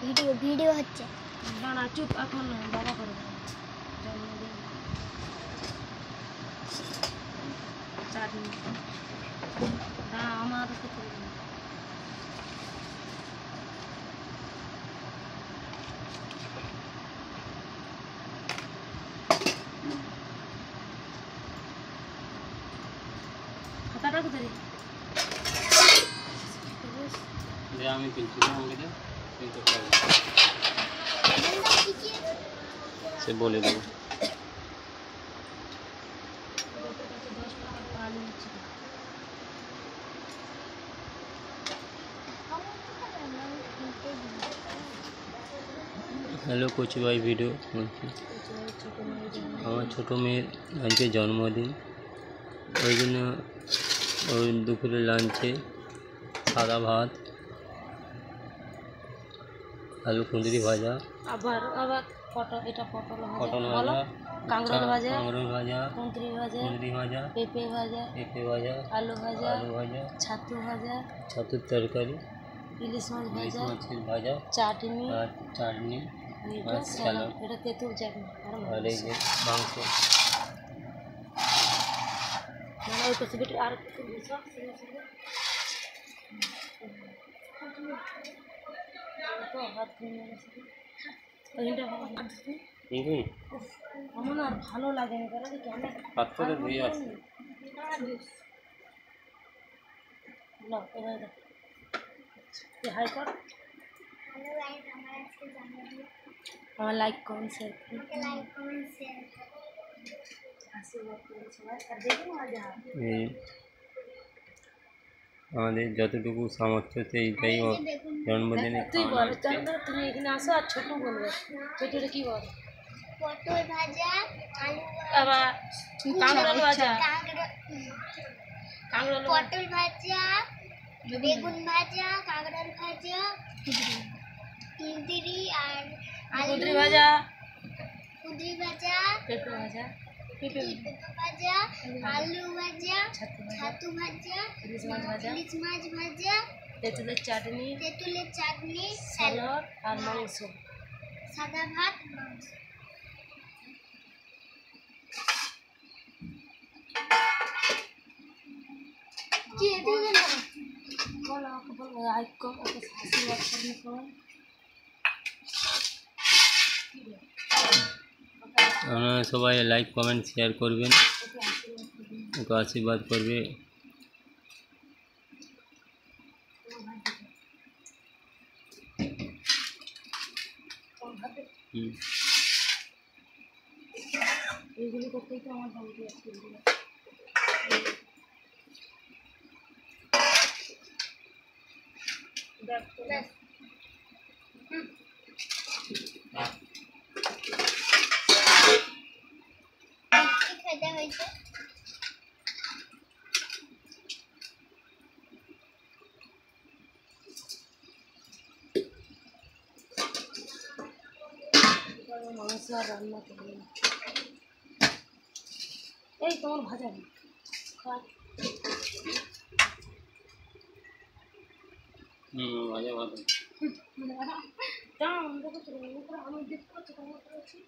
video video হচ্ছে না না চুপ এখন বাবা করে জন্মদিন চাটনি না আমার খাতাটা কোথায় রে আমি কিনছি আমাকে দে সে বলে দেবো हेलो कोच भाई वीडियो আমার ছোটো মেয়ের আজকে জন্মদিন ওই জন্য ওই দুপুরে লাঞ্চে সাদা ভাত আলু কুঁদরি ভাজা আবার এটা পটল ভাজা কাঁকরোল ভাজা কুঁদরি ভাজা পেঁপে ভাজা আলু ভাজা ছাতুর তরকারি ইলিশ মাছের ভাজা চাটনি আর স্যালাড এটা তেঁতুল চাটনি আর এই যে মাংস মানে ওই পসিবিলিটি আর কিছু সব তো হাত আমার আর ভালো লাগে না তারা কেন হাতটা ধুয়ে আছে না এবার হাই কর আমার লাইক কমেন্ট শেয়ার আমাদের যতটুকু সামর্থ্য এইটাই জন্মদিনে তুমি এখানে আসো আর ছোট বলবে ছোটটা কি বল পটল ভাজা আলু আবার কাঁকরোল ভাজা পটল ভাজা বেগুন ভাজা কাঁকরোল ভাজা কুঁদরি আর আলু ভাজা পেঁপে ভাজা আলু ভাজা ছাতু ভাজা ইলিশ মাছ ভাজা তেঁতুলের চাটনি স্যালাড আর মাংস সাদা ভাত মাংস আপনারা সবাই লাইক কমেন্ট শেয়ার করবেন ওকে আশীর্বাদ করবে এইগুলো করতেই তো আমার ভালো খেতে হয়েছে মাংস আর রান্না করবে এই তোমার ভাজা ভাজা ভালো আমি দেখতে পাচ্ছি